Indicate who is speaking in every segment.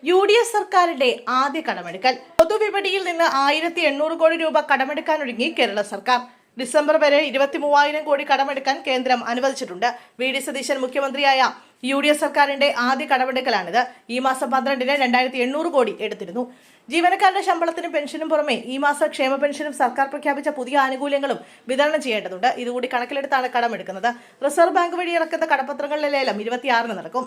Speaker 1: UDF സർക്കാരിന്റെ ആദ്യ കടമെടുക്കൽ. പൊതുവിപണിയിൽ നിന്ന് 1800 കോടി രൂപ കടമെടുക്കാനൊരുങ്ങി കേരള സർക്കാർ. ഡിസംബർ വരെ 23,000 കോടി കടമെടുക്കാൻ കേന്ദ്രം അനുവദിച്ചിട്ടുണ്ട്. വി.ഡി. സതീശൻ മുഖ്യമന്ത്രിയായ യു.ഡി.എഫ് സർക്കാരിന്റെ ആദ്യ കടമെടുക്കലാണിത്. ഈ മാസം 12-ന് 2800 കോടി എടുത്തിരുന്നു. ജീവനക്കാരുടെ ശമ്പളത്തിനും പെൻഷനും പുറമെ ഈ മാസം ക്ഷേമ പെൻഷനും സർക്കാർ പ്രഖ്യാപിച്ച പുതിയ ആനുകൂല്യങ്ങളും വിതരണം ചെയ്യേണ്ടതുണ്ട്. ഇതുകൂടി കണക്കിലെടുത്താണ് കടമെടുക്കുന്നത്. റിസർവ് ബാങ്ക് വഴി ഇറക്കുന്ന കടപ്പത്രങ്ങളുടെ ലേലം 26-ന് നടക്കും.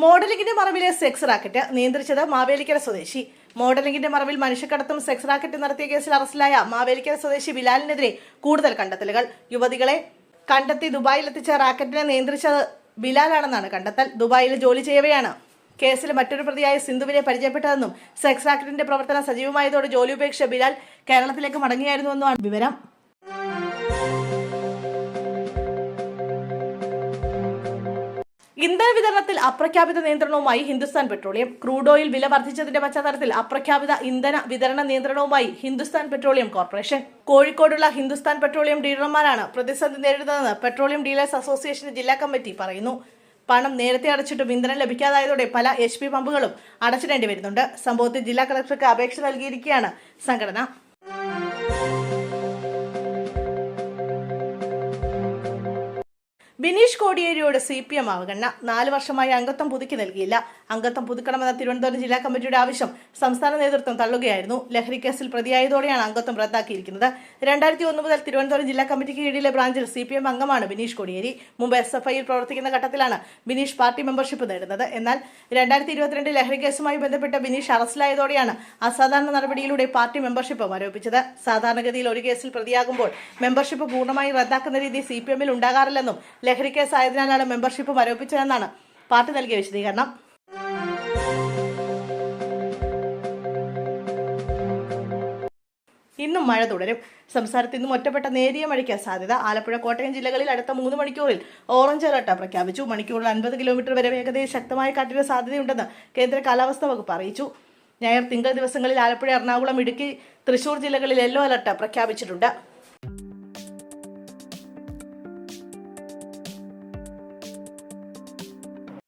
Speaker 1: മോഡലിംഗിന്റെ മറവിലെ സെക്സ് റാക്കറ്റ് നിയന്ത്രിച്ചത് മാവേലിക്കര സ്വദേശി. മോഡലിംഗിന്റെ മറവിൽ മനുഷ്യക്കടത്തും സെക്സ് റാക്കറ്റ് നടത്തിയ കേസിൽ അറസ്റ്റിലായ മാവേലിക്കര സ്വദേശി ബിലാലിനെതിരെ കൂടുതൽ കണ്ടെത്തലുകൾ. യുവതികളെ കണ്ടെത്തി ദുബായിലെത്തിച്ച റാക്കറ്റിനെ നിയന്ത്രിച്ചത് ബിലാലാണെന്നാണ് കണ്ടെത്തൽ. ദുബായിൽ ജോലി ചെയ്യവെയാണ് കേസിൽ മറ്റൊരു പ്രതിയായ സിന്ധുവിനെ പരിചയപ്പെട്ടതെന്നും സെക്സ് റാക്കറ്റിന്റെ പ്രവർത്തനം സജീവമായതോടെ ജോലി ഉപേക്ഷിച്ച ബിലാൽ കേരളത്തിലേക്ക് മടങ്ങിയായിരുന്നുവെന്നുമാണ് വിവരം. ഇന്ധന വിതരണത്തിൽ അപ്രഖ്യാപിത നിയന്ത്രണവുമായി ഹിന്ദുസ്ഥാൻ പെട്രോളിയം. ക്രൂഡ് ഓയിൽ വില വർദ്ധിച്ചതിന്റെ പശ്ചാത്തലത്തിൽ അപ്രഖ്യാപിത ഇന്ധന വിതരണ നിയന്ത്രണവുമായി ഹിന്ദുസ്ഥാൻ പെട്രോളിയം കോർപ്പറേഷൻ. കോഴിക്കോടുള്ള ഹിന്ദുസ്ഥാൻ പെട്രോളിയം ഡീലർമാരാണ് പ്രതിസന്ധി നേരിടുന്നതെന്ന് പെട്രോളിയം ഡീലേഴ്സ് അസോസിയേഷൻ ജില്ലാ കമ്മിറ്റി പറയുന്നു. പണം നേരത്തെ അടച്ചിട്ടും ഇന്ധനം ലഭിക്കാതായതോടെ പല HP പമ്പുകളും അടച്ചിടേണ്ടി വരുന്നുണ്ട്. സംഭവത്തിൽ ജില്ലാ കളക്ടർക്ക് അപേക്ഷ നൽകിയിരിക്കുകയാണ് സംഘടന. ബിനീഷ് കോടിയേരിയോട് CPM അവഗണന. 4 വർഷമായി അംഗത്വം പുതുക്കി നൽകിയില്ല. അംഗത്വം പുതുക്കണമെന്ന തിരുവനന്തപുരം ജില്ലാ കമ്മിറ്റിയുടെ ആവശ്യം സംസ്ഥാന നേതൃത്വം തള്ളുകയായിരുന്നു. ലഹരി കേസിൽ പ്രതിയായതോടെയാണ് അംഗത്വം റദ്ദാക്കിയിരിക്കുന്നത്. 2001 മുതൽ തിരുവനന്തപുരം ജില്ലാ കമ്മിറ്റിക്ക് കീഴിലെ ബ്രാഞ്ചിൽ CPM അംഗമാണ് ബിനീഷ് കോടിയേരി. മുമ്പ് SFIയിൽ പ്രവർത്തിക്കുന്ന ഘട്ടത്തിലാണ് ബിനീഷ് പാർട്ടി മെമ്പർഷിപ്പ് നേടുന്നത്. എന്നാൽ 2022 ലഹരി കേസുമായി ബന്ധപ്പെട്ട് ബിനീഷ് അറസ്റ്റിലായതോടെയാണ് അസാധാരണ നടപടിയിലൂടെ പാർട്ടി മെമ്പർഷിപ്പ് മരവിപ്പിച്ചത്. സാധാരണഗതിയിൽ ഒരു കേസിൽ പ്രതിയാകുമ്പോൾ മെമ്പർഷിപ്പ് പൂർണ്ണമായി റദ്ദാക്കുന്ന രീതി CPMൽ ഉണ്ടാകാറില്ലെന്നും ലഹരി കേസായതിനാലാണ് മെമ്പർഷിപ്പ് മരവിപ്പിച്ചതെന്നാണ് പാർട്ടി നൽകിയ വിശദീകരണം. ഇന്നും മഴ തുടരും. സംസ്ഥാനത്ത് ഇന്നും ഒറ്റപ്പെട്ട നേരിയ മഴയ്ക്ക് സാധ്യത. ആലപ്പുഴ, കോട്ടയം ജില്ലകളിൽ അടുത്ത 3 മണിക്കൂറിൽ ഓറഞ്ച് അലർട്ട് പ്രഖ്യാപിച്ചു. മണിക്കൂറിൽ 50 കിലോമീറ്റർ വരെ വേഗതയിൽ ശക്തമായ കാറ്റിന് സാധ്യതയുണ്ടെന്ന് കേന്ദ്ര കാലാവസ്ഥാ വകുപ്പ് അറിയിച്ചു. ഞായർ, തിങ്കൾ ദിവസങ്ങളിൽ ആലപ്പുഴ, എറണാകുളം, ഇടുക്കി, തൃശൂർ ജില്ലകളിൽ യെല്ലോ അലർട്ട് പ്രഖ്യാപിച്ചിട്ടുണ്ട്.